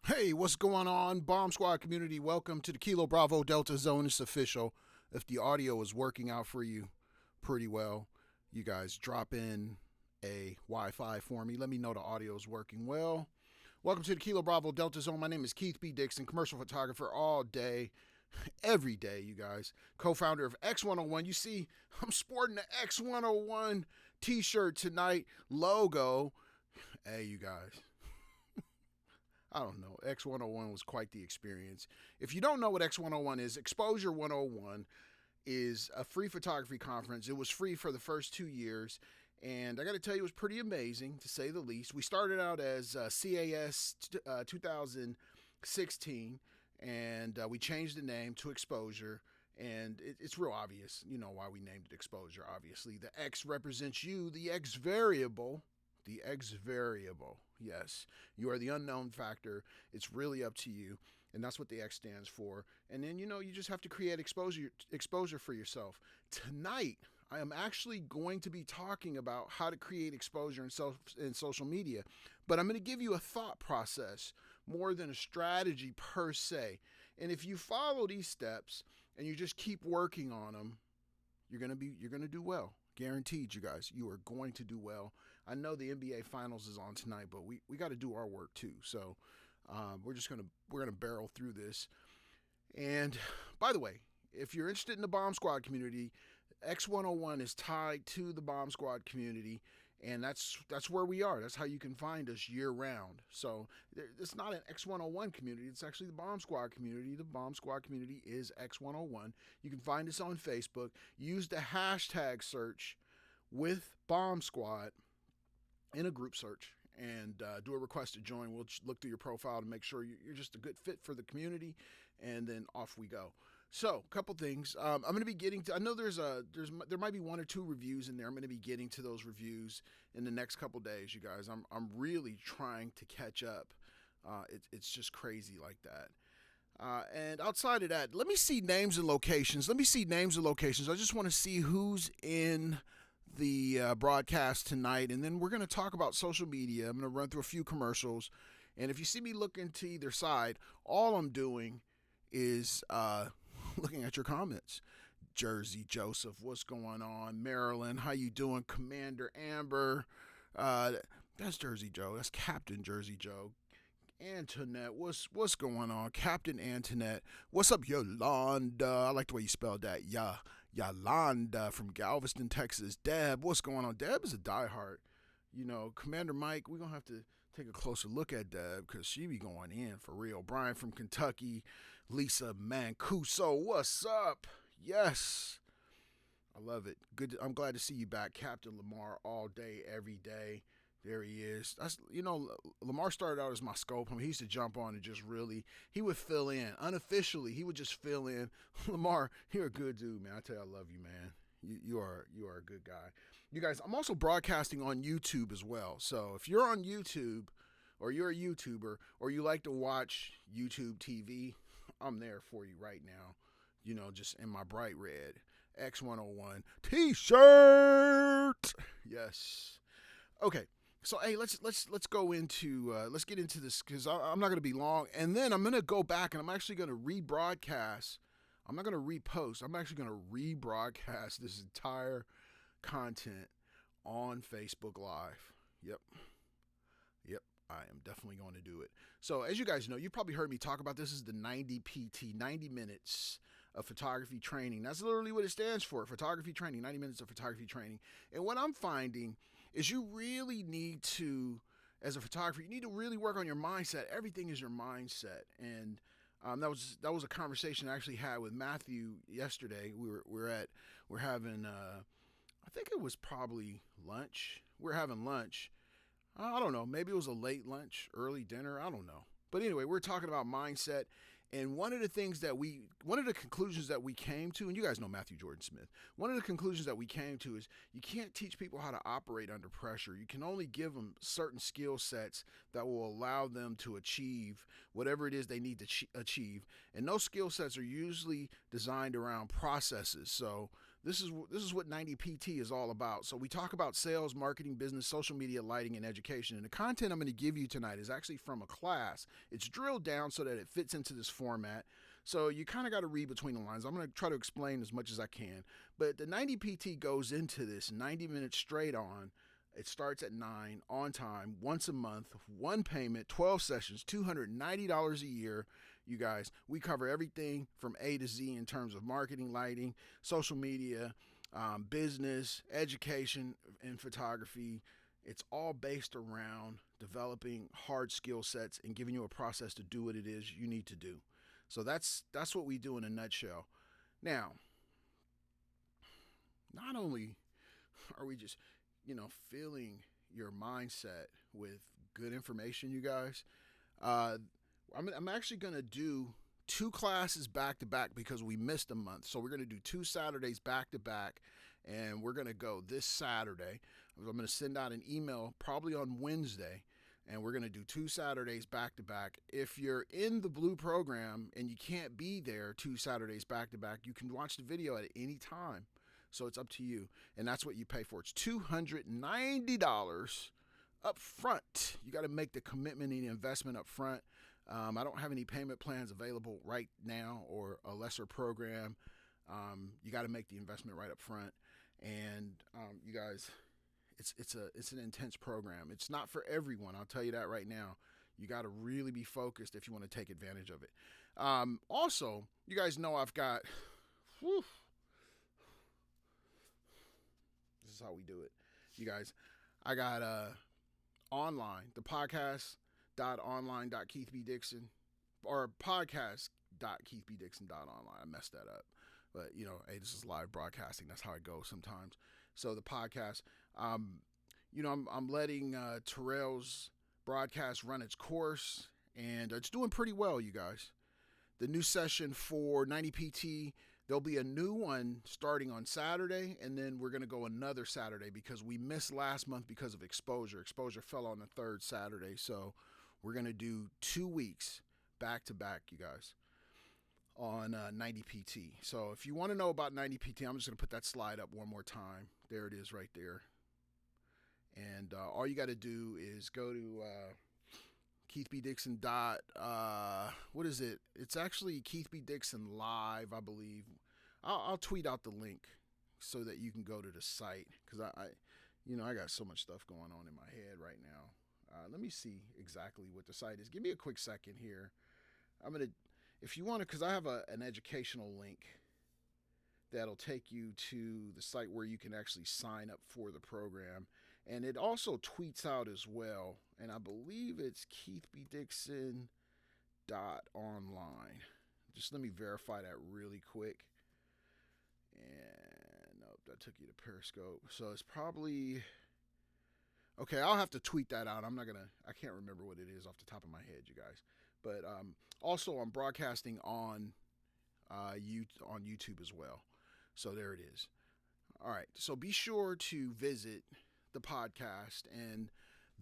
Hey, what's going on, Bomb Squad community? Welcome to the Kilo Bravo Delta Zone. It's official. If the audio is working out for you pretty well, you guys drop in a Wi Fi for me. Let me know the audio is working well. Welcome to the Kilo Bravo Delta Zone. My name is Keith B. Dixon, commercial photographer all day, every day, you guys. Co founder of X101. You see, I'm sporting the X101 t shirt tonight, logo. Hey, you guys. I don't know. X101 was quite the experience. If you don't know what X101 is, Exposure 101 is a free photography conference. It was free for the first 2 years. And I got to tell you, it was pretty amazing, to say the least. We started out as CAS 2016, and we changed the name to Exposure. And it's real obvious, you know, why we named it Exposure, obviously. The X represents you, the X variable. The X variable. Yes, you are the unknown factor. It's really up to you, and that's what the X stands for. And then you just have to create exposure for yourself. Tonight, I am actually going to be talking about how to create exposure in social media, but I'm going to give you a thought process more than a strategy per se. And if you follow these steps and you just keep working on them, you're gonna do well. Guaranteed, you guys. You are going to do well. I know the NBA Finals is on tonight, but we got to do our work too. So we're gonna barrel through this. And by the way, if you're interested in the Bomb Squad community, X101 is tied to the Bomb Squad community, and that's where we are. That's how you can find us year round. So it's not an X101 community. It's actually the Bomb Squad community. The Bomb Squad community is X101. You can find us on Facebook. Use the hashtag search with Bomb Squad in a group search and do a request to join. We'll look through your profile to make sure you're just a good fit for the community, and then off we go. So, a couple things. I'm going to be getting to. I know there might be one or two reviews in there. I'm going to be getting to those reviews in the next couple days, you guys. I'm really trying to catch up. It's just crazy like that. And outside of that, let me see names and locations. I just want to see who's in the broadcast tonight, and then we're going to talk about social media. I'm going to run through a few commercials, and if you see me looking to either side, all I'm doing is looking at your comments. Jersey Joseph, what's going on? Maryland, how you doing? Commander Amber, uh, that's Jersey Joe. That's Captain Jersey Joe. Antoinette, what's going on? Captain Antoinette, what's up, Yolanda? I like the way you spelled that. Yolanda from Galveston, Texas. Deb, what's going on? Deb is a diehard. Commander Mike, we're gonna have to take a closer look at Deb because she be going in for real. Brian from Kentucky, Lisa Mancuso, what's up? Yes, I love it. Good. I'm glad to see you back, Captain Lamar, all day, every day. There he is. Lamar started out as my scope. I mean, he used to jump on and just really, he would fill in. Unofficially, he would just fill in. Lamar, you're a good dude, man. I tell you, I love you, man. You are a good guy. You guys, I'm also broadcasting on YouTube as well. So if you're on YouTube, or you're a YouTuber, or you like to watch YouTube TV, I'm there for you right now. Just in my bright red X101 T-shirt. Yes. Okay. So hey, let's go into let's get into this because I'm not going to be long, and then I'm going to go back and I'm actually going to rebroadcast. I'm not going to repost. I'm actually going to rebroadcast this entire content on Facebook Live. Yep, yep. I am definitely going to do it. So as you guys know, you probably heard me talk about this. Is the 90 PT, 90 minutes of photography training. That's literally what it stands for. Photography training, 90 minutes of photography training. And what I'm finding is you really need to, as a photographer, you need to really work on your mindset. Everything is your mindset. And that was a conversation I actually had with Matthew yesterday. We're having I think it was probably lunch. We're having lunch. I don't know. Maybe it was a late lunch, early dinner. I don't know. But anyway, we're talking about mindset. And one of the conclusions that we came to, and you guys know Matthew Jordan Smith, one of the conclusions that we came to is you can't teach people how to operate under pressure. You can only give them certain skill sets that will allow them to achieve whatever it is they need to achieve. And those skill sets are usually designed around processes. So This is what 90PT is all about. So we talk about sales, marketing, business, social media, lighting, and education. And the content I'm going to give you tonight is actually from a class. It's drilled down so that it fits into this format. So you kind of got to read between the lines. I'm going to try to explain as much as I can. But the 90PT goes into this 90 minutes straight on. It starts at 9 on time, once a month, one payment, 12 sessions, $290 a year. You guys, we cover everything from A to Z in terms of marketing, lighting, social media, business, education, and photography. It's all based around developing hard skill sets and giving you a process to do what it is you need to do. So that's what we do in a nutshell. Now, not only are we just, filling your mindset with good information, you guys, I'm actually going to do 2 classes back to back because we missed a month. So we're going to do 2 Saturdays back to back, and we're going to go this Saturday. I'm going to send out an email probably on Wednesday, and we're going to do 2 Saturdays back to back. If you're in the Blue program and you can't be there 2 Saturdays back to back, you can watch the video at any time. So it's up to you, and that's what you pay for. It's $290 up front. You got to make the commitment and the investment up front. I don't have any payment plans available right now or a lesser program. You got to make the investment right up front. And you guys, it's an intense program. It's not for everyone. I'll tell you that right now. You got to really be focused if you want to take advantage of it. Also, you guys know I've got, this is how we do it. You guys, I got online, the podcast.online.keithbdixon or podcast.keithbdixon.online. I messed that up. But, hey, this is live broadcasting. That's how it goes sometimes. So the podcast, I'm letting Terrell's broadcast run its course, and it's doing pretty well, you guys. The new session for 90PT, there'll be a new one starting on Saturday, and then we're going to go another Saturday because we missed last month because of exposure. Exposure fell on the 3rd Saturday, so we're going to do 2 weeks back to back, you guys, on 90PT. So if you want to know about 90PT, I'm just going to put that slide up one more time. There it is right there. And all you got to do is go to Keith B. Dixon what is it? It's actually Keith B. Dixon Live, I believe. I'll tweet out the link so that you can go to the site because I got so much stuff going on in my head right now. Let me see exactly what the site is. Give me a quick second here. If you want to, because I have an educational link that'll take you to the site where you can actually sign up for the program. And it also tweets out as well. And I believe it's keithbdixon.online. Just let me verify that really quick. And nope, that took you to Periscope. So it's probably... Okay, I'll have to tweet that out. I can't remember what it is off the top of my head, you guys. But also I'm broadcasting on YouTube as well. So there it is. All right, so be sure to visit the podcast, and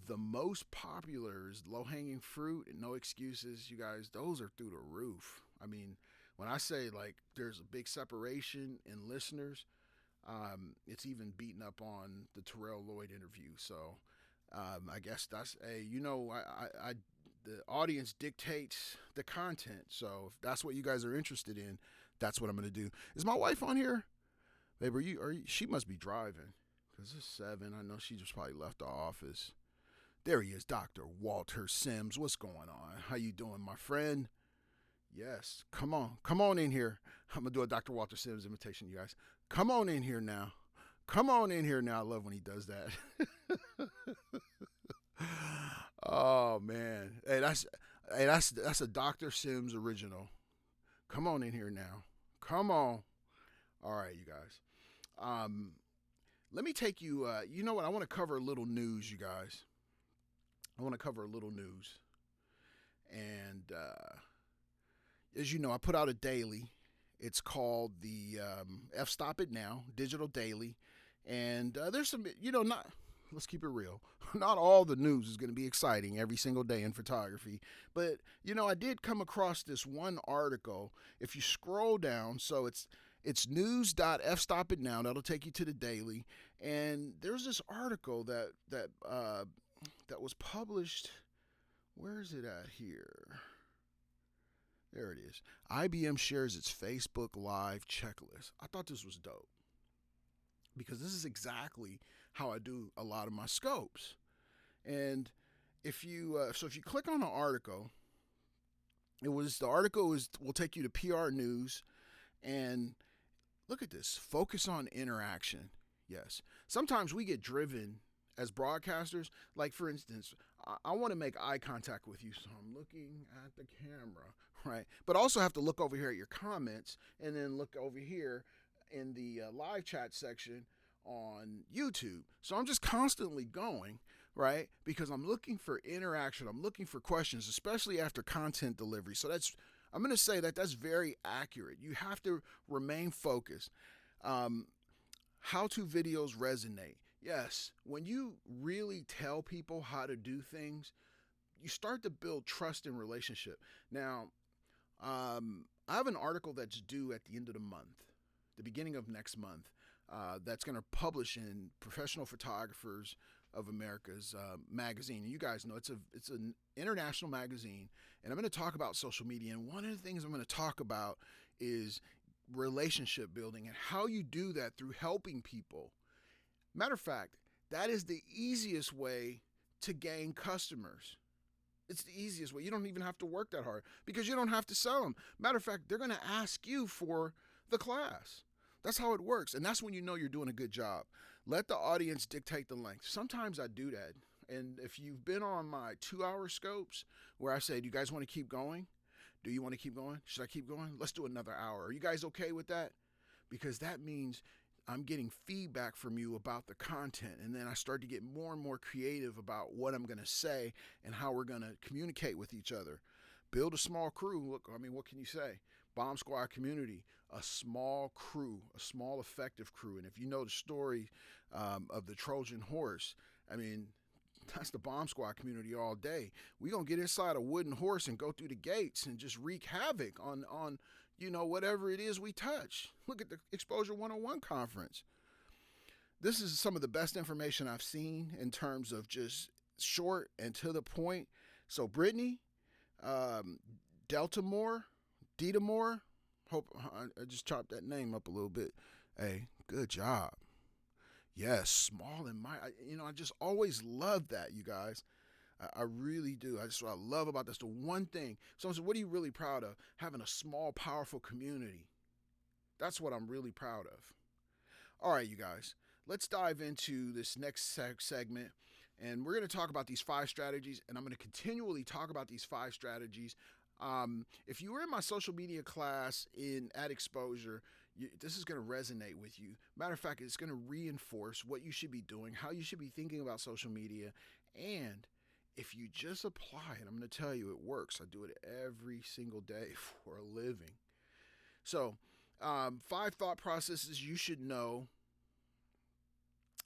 the most popular is Low Hanging Fruit and No Excuses. You guys, those are through the roof. I mean, when I say like there's a big separation in listeners, it's even beaten up on the Terrell Lloyd interview. So I guess that's the audience dictates the content. So if that's what you guys are interested in, that's what I'm going to do. Is my wife on here? Babe, she must be driving because it's 7. I know she just probably left the office. There he is, Dr. Walter Sims. What's going on? How you doing, my friend? Yes, come on in here. I'm going to do a Dr. Walter Sims imitation, you guys. Come on in here now. Come on in here now. I love when he does that. Oh, man. Hey, that's a Dr. Sims original. Come on in here now. Come on. All right, you guys. Let me take you, you know what? I want to cover a little news, you guys. I want to cover a little news. And as you know, I put out a daily. It's called the F-Stop It Now, Digital Daily. And there's some, let's keep it real. Not all the news is going to be exciting every single day in photography. But, I did come across this one article. If you scroll down, so it's It's news.fstopitnow. That'll take you to the daily. And there's this article that was published. Where is it at here? There it is. IBM shares its Facebook Live checklist. I thought this was dope because this is exactly how I do a lot of my scopes. And if you click on the article, the article will take you to PR News, and look at this. Focus on interaction. Yes. Sometimes we get driven as broadcasters. Like, for instance, I want to make eye contact with you, so I'm looking at the camera, right? But also have to look over here at your comments and then look over here in the live chat section on YouTube. So I'm just constantly going, right? Because I'm looking for interaction. I'm looking for questions, especially after content delivery. So I'm going to say that's very accurate. You have to remain focused. How-to videos resonate. Yes, when you really tell people how to do things, you start to build trust and relationship. Now, I have an article that's due at the end of the month, the beginning of next month, that's going to publish in Professional Photographers of America's magazine. And you guys know it's an international magazine, and I'm going to talk about social media. And one of the things I'm going to talk about is relationship building and how you do that through helping people. Matter of fact, that is the easiest way to gain customers. It's the easiest way. You don't even have to work that hard because you don't have to sell them. Matter of fact, they're going to ask you for the class. That's how it works. And that's when you know you're doing a good job. Let the audience dictate the length. Sometimes I do that. And if you've been on my 2-hour scopes where I say, do you guys want to keep going? Do you want to keep going? Should I keep going? Let's do another hour. Are you guys okay with that? Because that means I'm getting feedback from you about the content, and then I start to get more and more creative about what I'm going to say and how we're going to communicate with each other. Build a small crew. Look, I mean, what can you say? Bomb Squad community, a small crew, a small effective crew. And if you know the story of the Trojan horse, I mean, that's the Bomb Squad community all day. We're going to get inside a wooden horse and go through the gates and just wreak havoc on whatever it is we touch. Look at the Exposure 101 conference. This is some of the best information I've seen in terms of just short and to the point. So Brittany, Delta Moore, Dita Moore, hope I just chopped that name up a little bit. Hey, good job. Yes, small and mighty. I just always love that, you guys. I really do. That's what I love about this. The one thing. Someone said, what are you really proud of? Having a small, powerful community. That's what I'm really proud of. All right, you guys. Let's dive into this next segment. And we're going to talk about these 5 strategies. And I'm going to continually talk about these 5 strategies. If you were in my social media class at Exposure, this is going to resonate with you. Matter of fact, it's going to reinforce what you should be doing, how you should be thinking about social media, and if you just apply it, I'm going to tell you it works. I do it every single day for a living. So, 5 thought processes you should know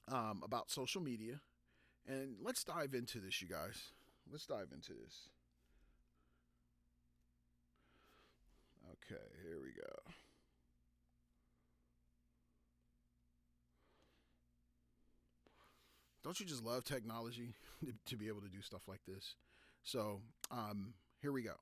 about social media. And let's dive into this, you guys. Let's dive into this. Okay, here we go. Don't you just love technology to be able to do stuff like this? So here we go.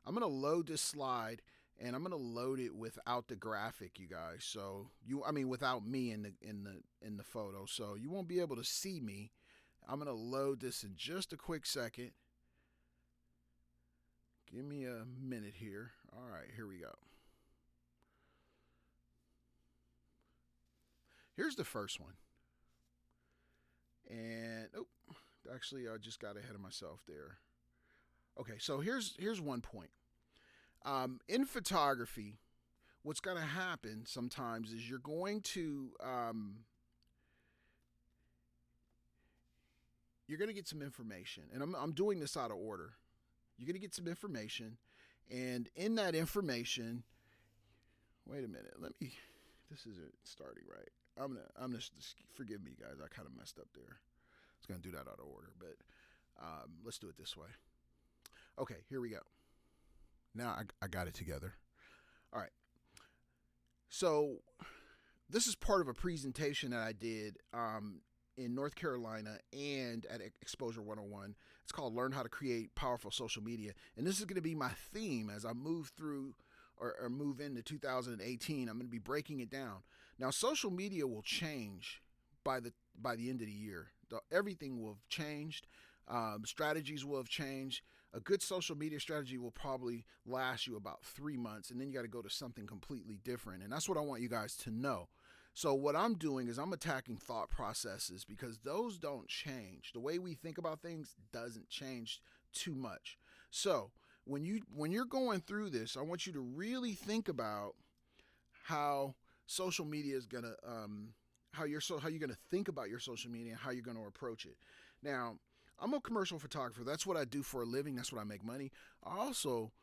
I'm gonna load this slide, and I'm gonna load it without the graphic, you guys. So without me in the photo, so you won't be able to see me. I'm gonna load this in just a quick second. Give me a minute here. All right, here we go. Here's the first one. And actually, I just got ahead of myself there. Okay, so here's one point. In photography, what's going to happen sometimes is you're going to get some information, and I'm doing this out of order. You're going to get some information, and in that information, wait a minute, this isn't starting right. I'm gonna forgive me, guys. I kind of messed up there. I was gonna do that out of order, but let's do it this way. Okay, here we go. Now I got it together. All right. So this is part of a presentation that I did in North Carolina and at Exposure 101. It's called Learn How to Create Powerful Social Media. And this is going to be my theme as I move through or move into 2018. I'm going to be breaking it down. Now, social media will change by the end of the year. Everything will have changed. Strategies will have changed. A good social media strategy will probably last you about 3 months, and then you got to go to something completely different. And that's what I want you guys to know. So what I'm doing is I'm attacking thought processes because those don't change. The way we think about things doesn't change too much. So when you're going through this, I want you to really think about how social media is gonna how you're gonna think about your social media and how you're gonna approach it. Now, I'm a commercial photographer. That's what I do for a living. That's what I make money. I also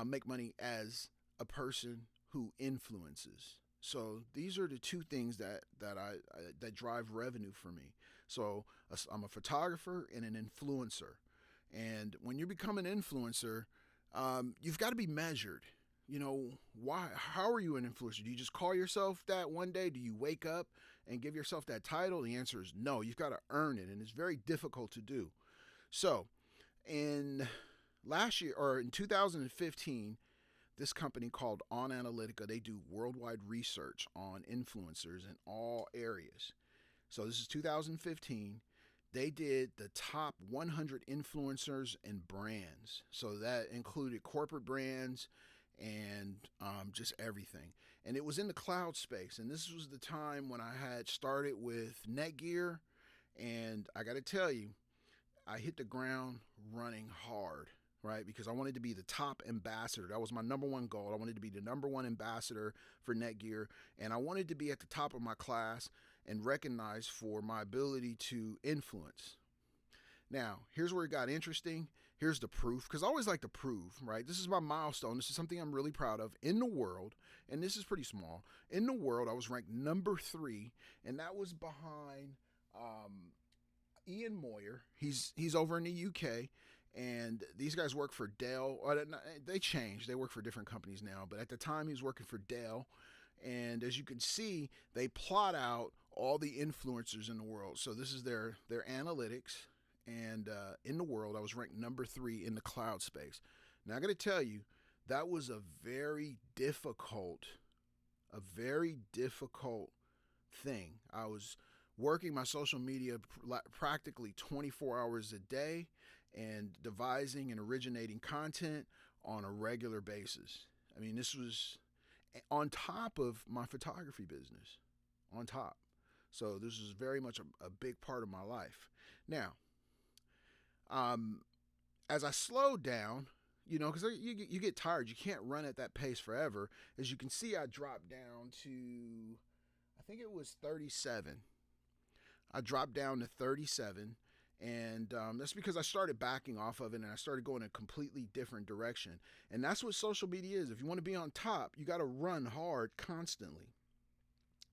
make money as a person who influences. So these are the two things that drive revenue for me. So I'm a photographer and an influencer. And when you become an influencer, you've got to be measured. You know, why? How are you an influencer? Do you just call yourself that one day? Do you wake up and give yourself that title? The answer is no. You've got to earn it, and it's very difficult to do. So, in last year or in 2015, this company called On Analytica, they do worldwide research on influencers in all areas. So this is 2015. They did the top 100 influencers and brands. So that included corporate brands and just everything. And it was in the cloud space. And this was the time when I had started with Netgear. And I got to tell you, I hit the ground running hard, right? Because I wanted to be the top ambassador. That was my number one goal. I wanted to be the number one ambassador for Netgear. And I wanted to be at the top of my class and recognized for my ability to influence. Now, here's where it got interesting. Here's the proof, because I always like to prove, right? This is my milestone. This is something I'm really proud of in the world, and this is pretty small. In the world, I was ranked number 3, and that was behind Ian Moyer. He's over in the UK, and these guys work for Dell. They changed. They work for different companies now, but at the time he was working for Dell. And as you can see, they plot out all the influencers in the world. So this is their analytics. And in the world, I was ranked number 3 in the cloud space. Now I got to tell you, that was a very difficult thing. I was working my social media practically 24 hours a day and devising and originating content on a regular basis. I mean, this was on top of my photography business, on top. So this is very much a big part of my life. Now, as I slowed down, you know, because you get tired. You can't run at that pace forever. As you can see, I dropped down to, I think it was 37. I dropped down to 37, and that's because I started backing off of it, and I started going a completely different direction. And that's what social media is. If you want to be on top, you got to run hard constantly.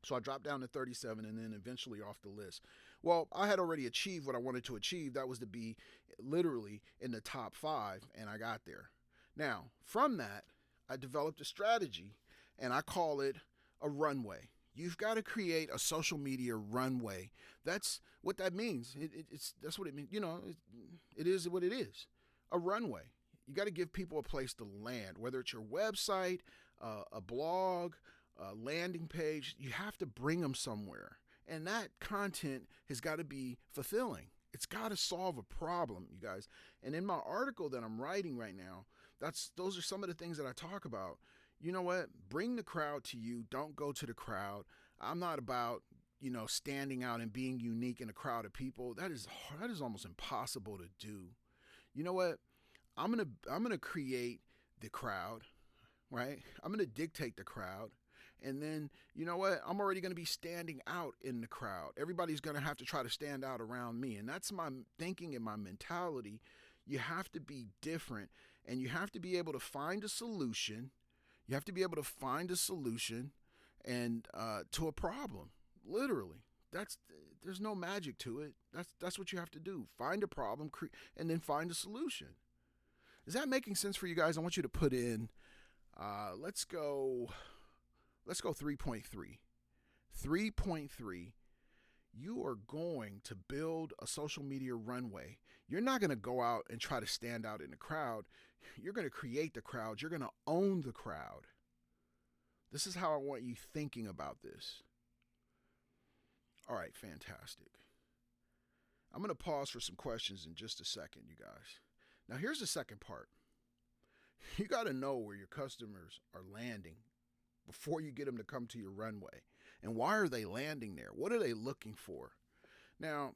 So I dropped down to 37 and then eventually off the list. Well, I had already achieved what I wanted to achieve. That was to be literally in the top 5, and I got there. Now, from that, I developed a strategy, and I call it a runway. You've got to create a social media runway. That's what that means. That's what it means. You know, it is what it is. A runway. You got to give people a place to land, whether it's your website, a blog, a landing page. You have to bring them somewhere. And that content has got to be fulfilling. It's got to solve a problem, you guys. And in my article that I'm writing right now, those are some of the things that I talk about. You know what? Bring the crowd to you. Don't go to the crowd. I'm not about, you know, standing out and being unique in a crowd of people. That is almost impossible to do. You know what? I'm gonna create the crowd, right? I'm gonna dictate the crowd. And then, you know what? I'm already going to be standing out in the crowd. Everybody's going to have to try to stand out around me. And that's my thinking and my mentality. You have to be different, and you have to be able to find a solution. You have to be able to find a solution and to a problem, literally. There's no magic to it. That's what you have to do. Find a problem and then find a solution. Is that making sense for you guys? I want you to put in, let's go Let's go 3.3. 3.3, you are going to build a social media runway. You're not going to go out and try to stand out in the crowd. You're going to create the crowd. You're going to own the crowd. This is how I want you thinking about this. All right, fantastic. I'm going to pause for some questions in just a second, you guys. Now, here's the second part. You got to know where your customers are landing before you get them to come to your runway. And why are they landing there? What are they looking for? Now,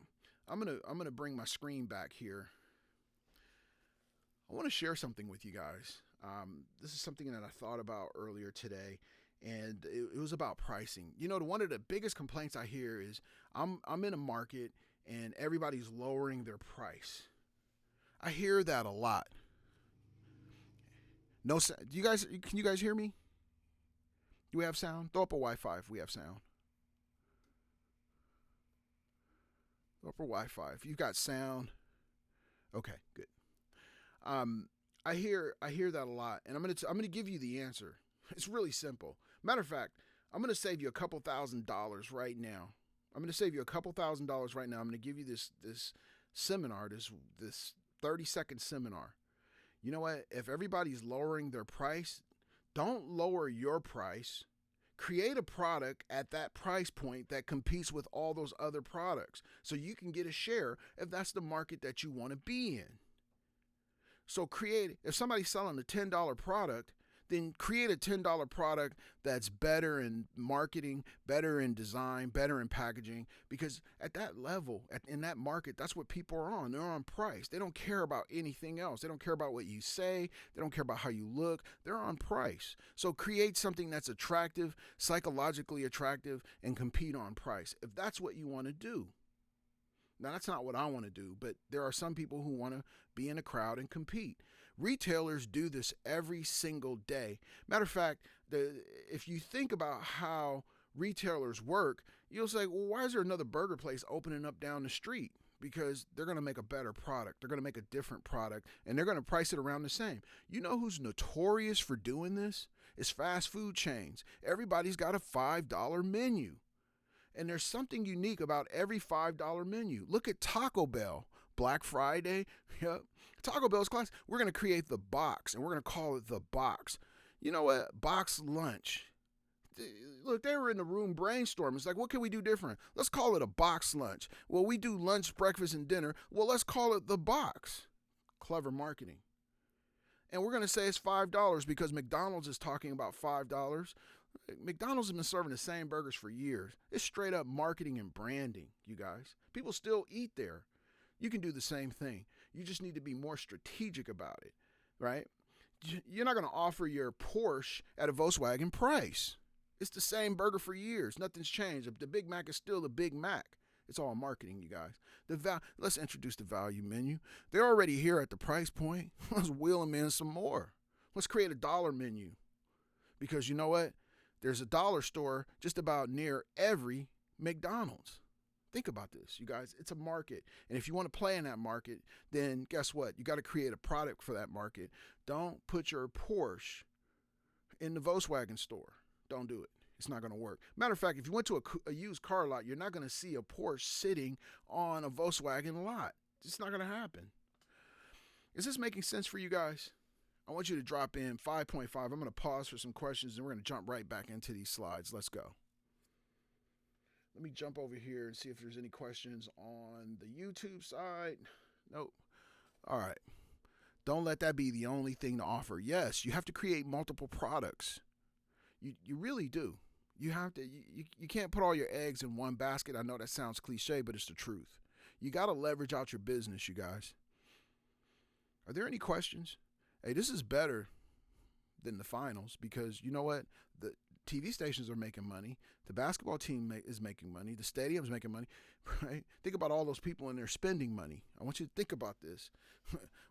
I'm gonna bring my screen back here. I want to share something with you guys. This is something that I thought about earlier today, and it was about pricing. You know, one of the biggest complaints I hear is I'm in a market and everybody's lowering their price. I hear that a lot. No, can you guys hear me? Do we have sound? Throw up a Wi-Fi if we have sound. Throw up a Wi-Fi if you've got sound. Okay, good. I hear that a lot, and I'm gonna give you the answer. It's really simple. Matter of fact, I'm gonna save you a couple $1,000s right now. I'm gonna give you this seminar, this 30-second seminar. You know what? If everybody's lowering their price, don't lower your price. Create a product at that price point that competes with all those other products so you can get a share if that's the market that you want to be in. So if somebody's selling a $10 product, then create a $10 product that's better in marketing, better in design, better in packaging, because at that level, in that market, that's what people are on. They're on price. They don't care about anything else. They don't care about what you say. They don't care about how you look. They're on price. So create something that's attractive, psychologically attractive, and compete on price, if that's what you want to do. Now, that's not what I want to do, but there are some people who want to be in a crowd and compete. Retailers do this every single day. Matter of fact, if you think about how retailers work, you'll say, well, why is there another burger place opening up down the street? Because they're going to make a better product. They're going to make a different product, and they're going to price it around the same. You know who's notorious for doing this? It's fast food chains. Everybody's got a $5 menu. And there's something unique about every $5 menu. Look at Taco Bell. Black Friday. Yep. Taco Bell's class. We're going to create the box, and we're going to call it the box. You know what? Box lunch. Look, they were in the room brainstorming. It's like, what can we do different? Let's call it a box lunch. Well, we do lunch, breakfast, and dinner. Well, let's call it the box. Clever marketing. And we're going to say it's $5 because McDonald's is talking about $5. McDonald's has been serving the same burgers for years. It's straight up marketing and branding, you guys. People still eat there. You can do the same thing. You just need to be more strategic about it, right? You're not going to offer your Porsche at a Volkswagen price. It's the same burger for years. Nothing's changed. The Big Mac is still the Big Mac. It's all marketing, you guys. Let's introduce the value menu. They're already here at the price point. Let's wheel them in some more. Let's create a dollar menu. Because you know what? There's a dollar store just about near every McDonald's. Think about this, you guys. It's a market. And if you want to play in that market, then guess what? You got to create a product for that market. Don't put your Porsche in the Volkswagen store. Don't do it. It's not going to work. Matter of fact, if you went to a used car lot, you're not going to see a Porsche sitting on a Volkswagen lot. It's not going to happen. Is this making sense for you guys? I want you to drop in 5.5. I'm going to pause for some questions, and we're going to jump right back into these slides. Let's go. Let me jump over here and see if there's any questions on the YouTube side. Nope. All right. Don't let that be the only thing to offer. Yes, you have to create multiple products. You really do. You have to. You can't put all your eggs in one basket. I know that sounds cliche, but it's the truth. You got to leverage out your business, you guys. Are there any questions? Hey, this is better than the finals because you know what? The TV stations are making money. The basketball team is making money. The stadium's making money, right? Think about all those people in there spending money. I want you to think about this.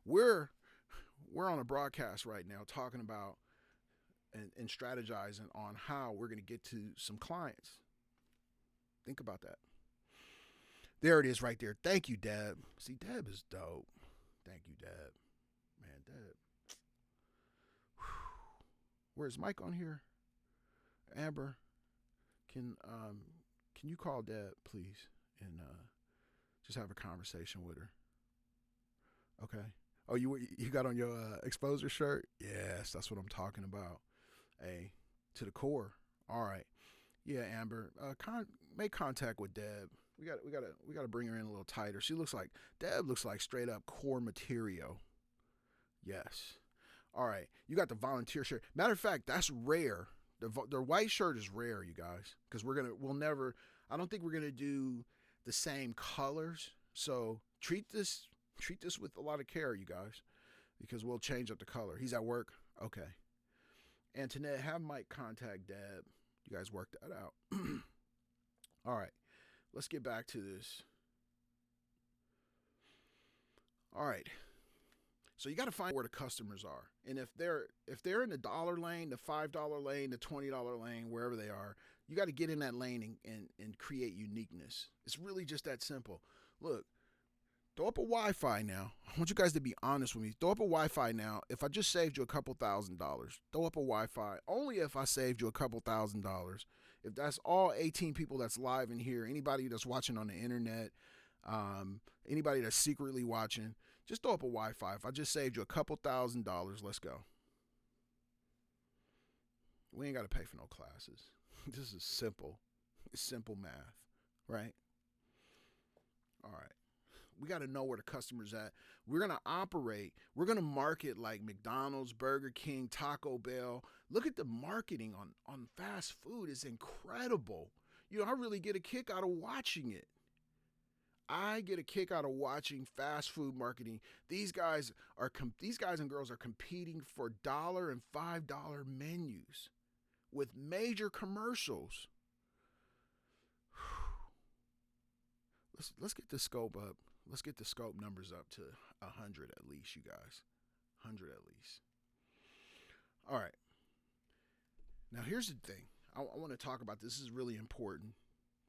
We're on a broadcast right now talking about and strategizing on how we're going to get to some clients. Think about that. There it is right there. Thank you, Deb. See, Deb is dope. Thank you, Deb. Man, Deb. Where's Mike on here? Amber, can you call Deb, please, and just have a conversation with her? Okay. Oh, you got on your exposure shirt? Yes, that's what I'm talking about. Hey, to the core. All right. Yeah, Amber. Make contact with Deb. We gotta bring her in a little tighter. Deb looks like straight up core material. Yes. All right. You got the volunteer shirt. Matter of fact, that's rare. The white shirt is rare, you guys, because we'll never. I don't think we're gonna do the same colors. So treat this with a lot of care, you guys, because we'll change up the color. He's at work. Okay. Antoinette, have Mike contact Deb. You guys work that out. All right. Let's get back to this. All right. So you got to find where the customers are, and if they're in the dollar lane, the $5 lane, the $20 lane, wherever they are, you got to get in that lane and create uniqueness. It's really just that simple. Look, throw up a Wi-Fi now. I want you guys to be honest with me. Throw up a Wi-Fi now. If I just saved you a couple $1,000s, throw up a Wi-Fi. Only if I saved you a couple $1,000s. If that's all 18 people that's live in here, anybody that's watching on the internet, anybody that's secretly watching, just throw up a Wi-Fi. If I just saved you a couple $1,000s, let's go. We ain't got to pay for no classes. This is simple. It's simple math, right? All right. We got to know where the customer's at. We're going to operate. We're going to market like McDonald's, Burger King, Taco Bell. Look at the marketing on fast food. It's incredible. I really get a kick out of watching it. I get a kick out of watching fast food marketing. These guys and girls are competing for $1 and $5 menus with major commercials. Let's get the scope up. Let's get the scope numbers up to 100 at least, you guys. 100 at least. All right. Now here's the thing. I want to talk about this. This is really important,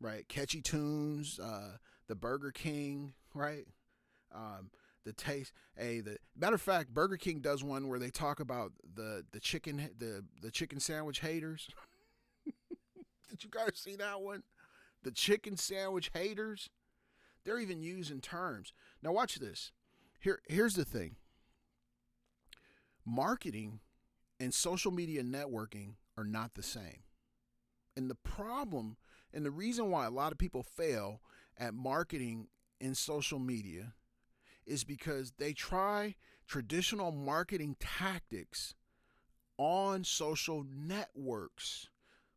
right? Catchy tunes, the Burger King, right? The taste. The matter of fact, Burger King does one where they talk about the chicken sandwich haters. Did you guys see that one? The chicken sandwich haters. They're even using terms. Now watch this. Here's the thing. Marketing and social media networking are not the same. And the problem and the reason why a lot of people fail at marketing in social media is because they try traditional marketing tactics on social networks.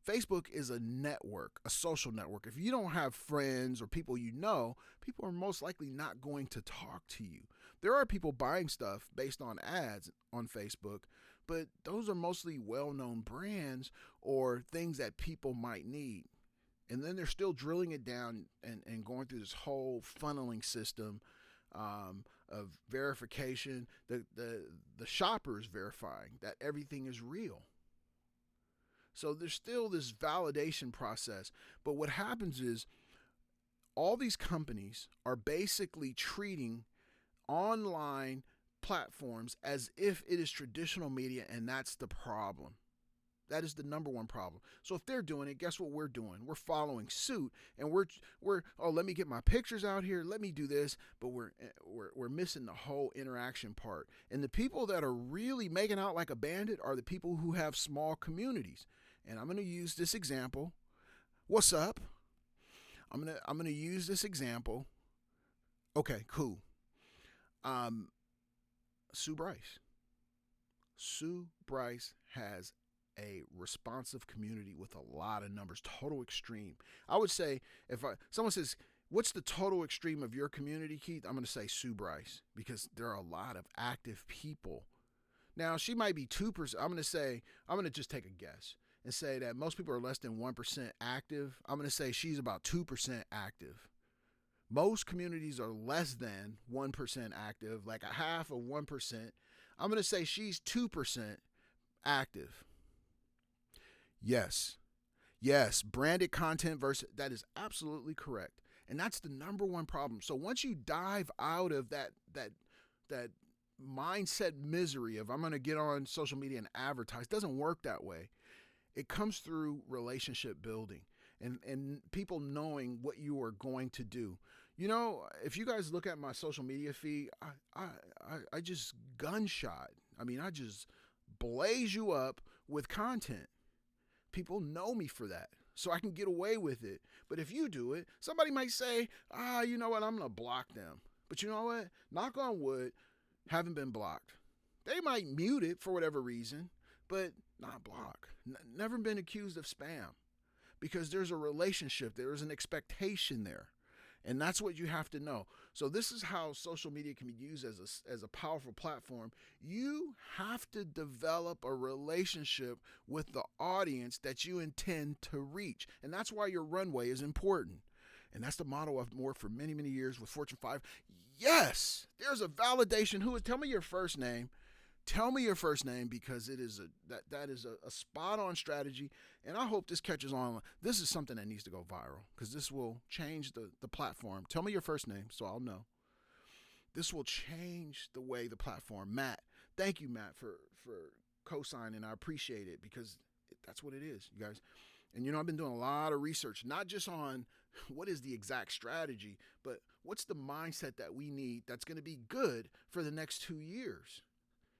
Facebook is a network, a social network. If you don't have friends or people people are most likely not going to talk to you. There are people buying stuff based on ads on Facebook, but those are mostly well-known brands or things that people might need. And then they're still drilling it down and going through this whole funneling system of verification. The shopper is verifying that everything is real. So there's still this validation process. But what happens is all these companies are basically treating online platforms as if it is traditional media, and that's the problem. That is the number one problem. So if they're doing it, guess what we're doing? We're following suit, and we're let me get my pictures out here, let me do this, but we're missing the whole interaction part. And the people that are really making out like a bandit are the people who have small communities. And I'm going to use this example. What's up? I'm going to use this example. Okay, cool. Sue Bryce. Sue Bryce has a responsive community with a lot of numbers. Total extreme. I would say someone says, what's the total extreme of your community, Keith? I'm going to say Sue Bryce because there are a lot of active people. Now, she might be 2%. I'm going to just take a guess and say that most people are less than 1% active. I'm going to say she's about 2% active. Most communities are less than 1% active, like a half of 1%. I'm going to say she's 2% active. Yes, branded content versus, that is absolutely correct. And that's the number one problem. So once you dive out of that mindset misery of I'm going to get on social media and advertise, it doesn't work that way. It comes through relationship building and people knowing what you are going to do. You know, if you guys look at my social media feed, I just gunshot. I mean, I just blaze you up with content. People know me for that. So I can get away with it. But if you do it, somebody might say, you know what, I'm going to block them. But you know what? Knock on wood, haven't been blocked. They might mute it for whatever reason, but not block. Never been accused of spam because there's a relationship, there's an expectation there. And that's what you have to know. So this is how social media can be used as a powerful platform. You have to develop a relationship with the audience that you intend to reach. And that's why your runway is important. And that's the motto I've worked for many, many years with Fortune 5. Yes, there's a validation. Tell me your first name. Tell me your first name because it is that is a spot on strategy, and I hope this catches on. This is something that needs to go viral because this will change the platform. Tell me your first name so I'll know. This will change the way the platform. Matt, thank you, Matt, for co-signing. I appreciate it because that's what it is, you guys. And you know, I've been doing a lot of research, not just on what is the exact strategy, but what's the mindset that we need that's going to be good for the next 2 years.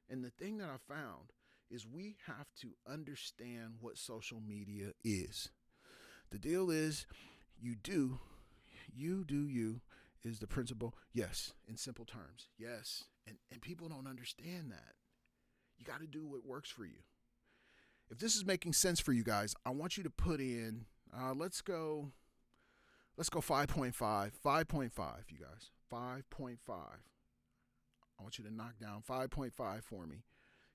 And the thing that I found is we have to understand what social media is. The deal is you is the principle. Yes, in simple terms. Yes. And people don't understand that. You got to do what works for you. If this is making sense for you guys, I want you to put in, let's go 5.5, 5.5, you guys, 5.5. I want you to knock down 5.5 for me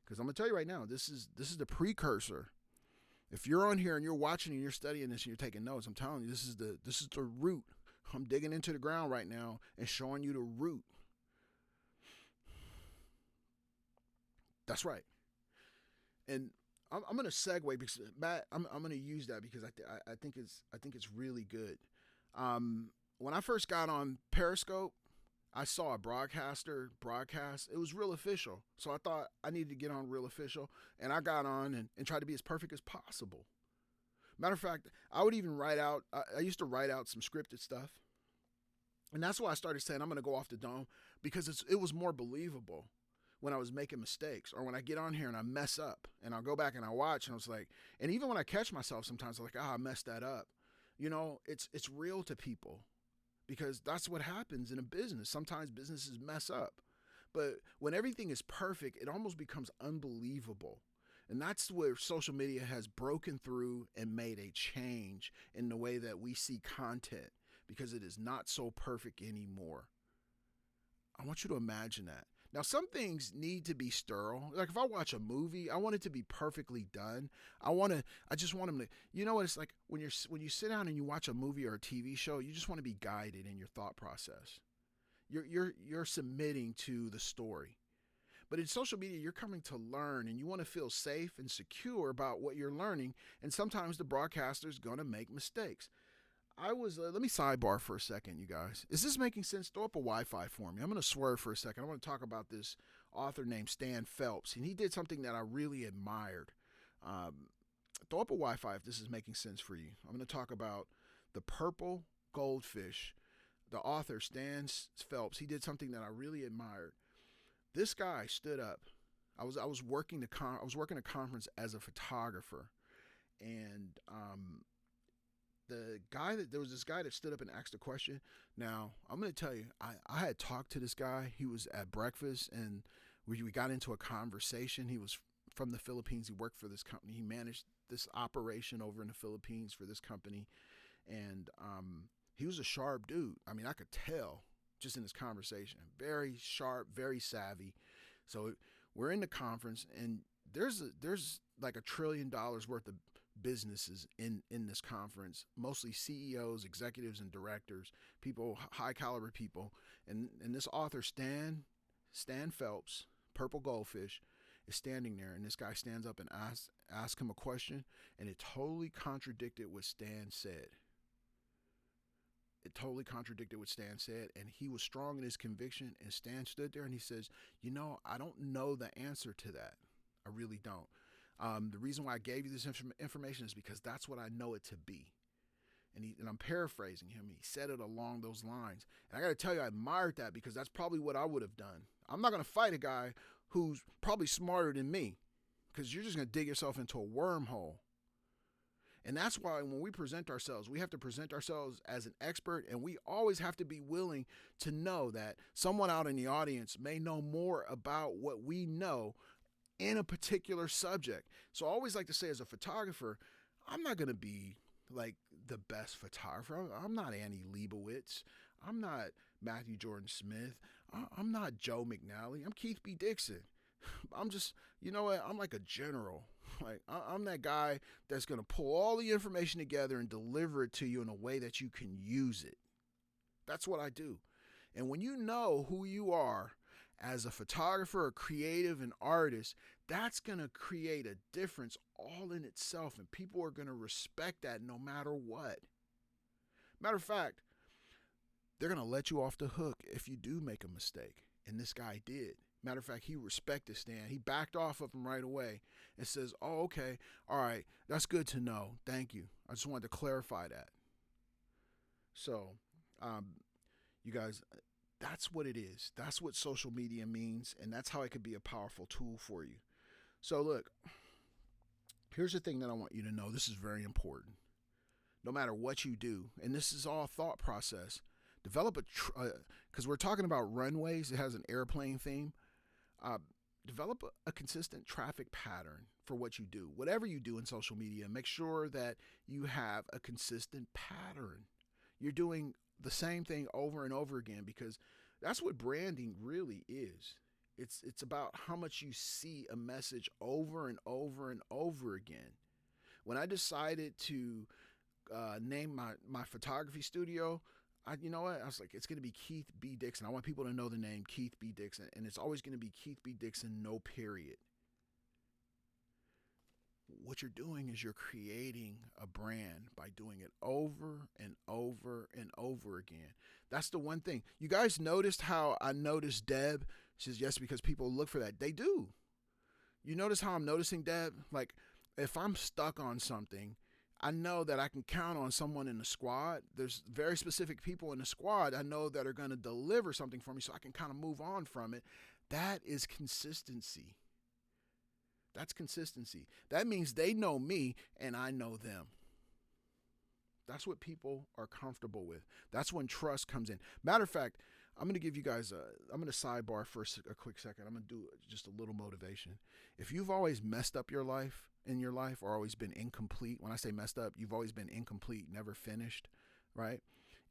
because I'm going to tell you right now, this is the precursor. If you're on here and you're watching and you're studying this and you're taking notes, I'm telling you, this is the root. I'm digging into the ground right now and showing you the root. That's right. And I'm going to segue because Matt, I'm going to use that because I think it's really good. When I first got on Periscope, I saw a broadcaster broadcast. It was Real Official. So I thought I needed to get on Real Official. And I got on and tried to be as perfect as possible. Matter of fact, I would even I used to write out some scripted stuff. And that's why I started saying I'm going to go off the dome because it was more believable when I was making mistakes or when I get on here and I mess up and I'll go back and I watch and I was like, and even when I catch myself sometimes I'm like, I messed that up. You know, it's real to people. Because that's what happens in a business. Sometimes businesses mess up. But when everything is perfect, it almost becomes unbelievable. And that's where social media has broken through and made a change in the way that we see content because it is not so perfect anymore. I want you to imagine that. Now, some things need to be sterile. Like if I watch a movie, I want it to be perfectly done. I just want them to, you know what it's like when you sit down and you watch a movie or a TV show, you just want to be guided in your thought process. You're submitting to the story. But in social media, you're coming to learn and you want to feel safe and secure about what you're learning. And sometimes the broadcaster's going to make mistakes. Let me sidebar for a second, you guys. Is this making sense? Throw up a Wi-Fi for me. I'm going to swerve for a second. I want to talk about this author named Stan Phelps, and he did something that I really admired. Throw up a Wi-Fi if this is making sense for you. I'm going to talk about the purple goldfish. The author, Stan Phelps, he did something that I really admired. This guy stood up. I was working a conference as a photographer, and there was this guy that stood up and asked a question. Now, I'm going to tell you, I had talked to this guy. He was at breakfast and we got into a conversation. He was from the Philippines. He worked for this company. He managed this operation over in the Philippines for this company. And he was a sharp dude. I mean, I could tell just in this conversation. Very sharp, very savvy. So we're in the conference and there's like $1 trillion worth of businesses in this conference, mostly CEOs, executives, and directors, people, high caliber people. And this author, Stan Phelps, Purple Goldfish, is standing there. And this guy stands up and asks him a question. And it totally contradicted what Stan said. And he was strong in his conviction. And Stan stood there and he says, I don't know the answer to that. I really don't. The reason why I gave you this information is because that's what I know it to be. And I'm paraphrasing him. He said it along those lines. And I got to tell you, I admired that because that's probably what I would have done. I'm not going to fight a guy who's probably smarter than me because you're just going to dig yourself into a wormhole. And that's why when we present ourselves, we have to present ourselves as an expert, and we always have to be willing to know that someone out in the audience may know more about what we know in a particular subject. So I always like to say, as a photographer, I'm not going to be like the best photographer. I'm not Annie Leibovitz. I'm not Matthew Jordan Smith. I'm not Joe McNally. I'm Keith B. Dixon. I'm just, you know what? I'm like a general. Like I'm that guy that's going to pull all the information together and deliver it to you in a way that you can use it. That's what I do. And when you know who you are as a photographer, a creative, an artist, that's going to create a difference all in itself. And people are going to respect that no matter what. Matter of fact, they're going to let you off the hook if you do make a mistake. And this guy did. Matter of fact, he respected Stan. He backed off of him right away and says, oh, okay, all right, that's good to know. Thank you. I just wanted to clarify that. So, you guys, that's what it is. That's what social media means, and that's how it could be a powerful tool for you. So, look, here's the thing that I want you to know. This is very important. No matter what you do, and this is all thought process, develop because we're talking about runways. It has an airplane theme. Develop a consistent traffic pattern for what you do. Whatever you do in social media, make sure that you have a consistent pattern. You're doing the same thing over and over again because that's what branding really is. It's about how much you see a message over and over and over again. When I decided to name my photography studio, you know what? I was like, it's going to be Keith B. Dixon. I want people to know the name Keith B. Dixon, and it's always going to be Keith B. Dixon, no period. What you're doing is you're creating a brand by doing it over and over and over again. That's the one thing. You guys noticed how I noticed Deb? She says, yes, because people look for that. They do. You notice how I'm noticing Deb? Like, if I'm stuck on something, I know that I can count on someone in the squad. There's very specific people in the squad I know that are going to deliver something for me so I can kind of move on from it. That is consistency. That's consistency. That means they know me and I know them. That's what people are comfortable with. That's when trust comes in. Matter of fact, I'm going to give you guys I'm going to sidebar for a quick second. I'm going to do just a little motivation. If you've always messed up your life or always been incomplete, when I say messed up, you've always been incomplete, never finished, right?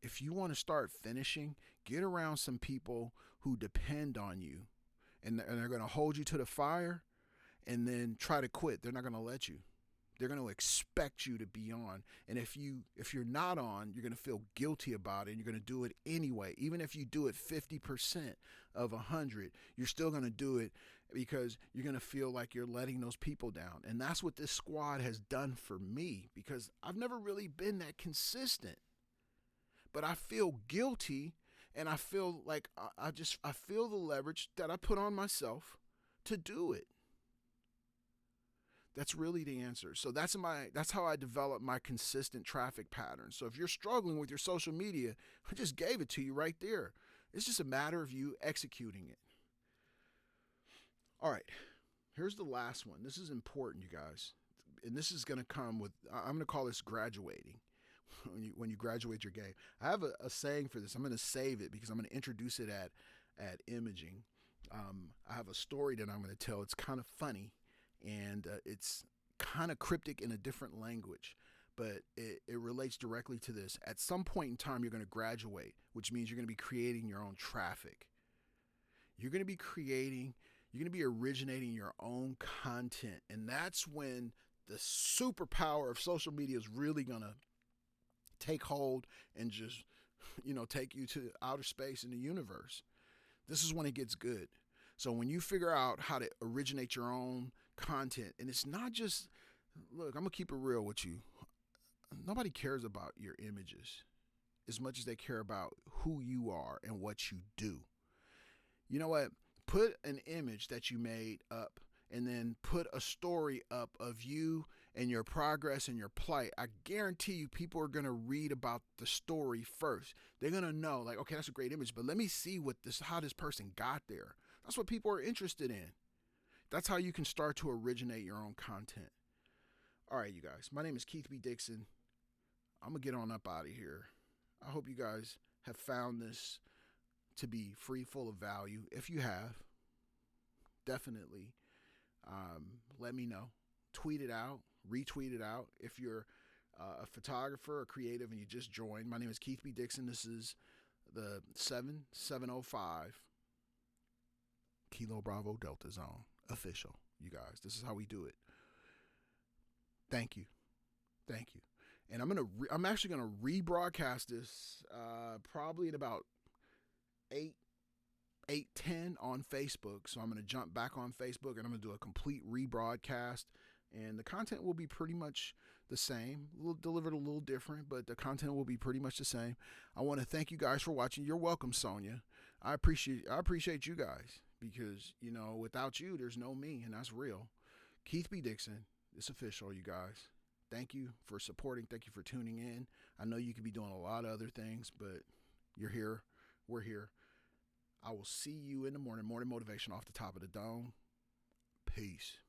If you want to start finishing, get around some people who depend on you and they're going to hold you to the fire and then try to quit. They're not going to let you. They're going to expect you to be on. And if you're not on, you're going to feel guilty about it and you're going to do it anyway. Even if you do it 50% of 100, you're still going to do it because you're going to feel like you're letting those people down. And that's what this squad has done for me because I've never really been that consistent. But I feel guilty and I feel like I feel the leverage that I put on myself to do it. That's really the answer. So that's how I develop my consistent traffic pattern. So if you're struggling with your social media, I just gave it to you right there. It's just a matter of you executing it. All right, here's the last one. This is important, you guys. And this is going to come with, I'm going to call this graduating. When you graduate your game. I have a saying for this. I'm going to save it because I'm going to introduce it at imaging. I have a story that I'm going to tell. It's kind of funny. And it's kind of cryptic in a different language, but it relates directly to this. At some point in time, you're going to graduate, which means you're going to be creating your own traffic. You're going to be originating your own content. And that's when the superpower of social media is really going to take hold and just, take you to outer space in the universe. This is when it gets good. So when you figure out how to originate your own content, and it's not just, look, I'm going to keep it real with you. Nobody cares about your images as much as they care about who you are and what you do. You know what? Put an image that you made up and then put a story up of you and your progress and your plight, I guarantee you people are going to read about the story first. They're going to know, like, okay, that's a great image, but let me see how this person got there. That's what people are interested in. That's how you can start to originate your own content. All right, you guys, my name is Keith B. Dixon. I'm going to get on up out of here. I hope you guys have found this to be free, full of value. If you have, definitely let me know. Tweet it out, retweet it out. If you're a photographer or creative and you just joined, my name is Keith B. Dixon. This is the 7705 Kilo Bravo Delta Zone official. You guys, this is how we do it. Thank you. Thank you. And I'm actually gonna rebroadcast this probably in about 8:10 on Facebook. So I'm gonna jump back on Facebook and I'm gonna do a complete rebroadcast. And the content will be pretty much the same, delivered a little different, but the content will be pretty much the same. I want to thank you guys for watching. You're welcome, Sonia. I appreciate you guys because, you know, without you, there's no me, and that's real. Keith B. Dixon, it's official, you guys. Thank you for supporting. Thank you for tuning in. I know you could be doing a lot of other things, but you're here. We're here. I will see you in the morning. Morning motivation off the top of the dome. Peace.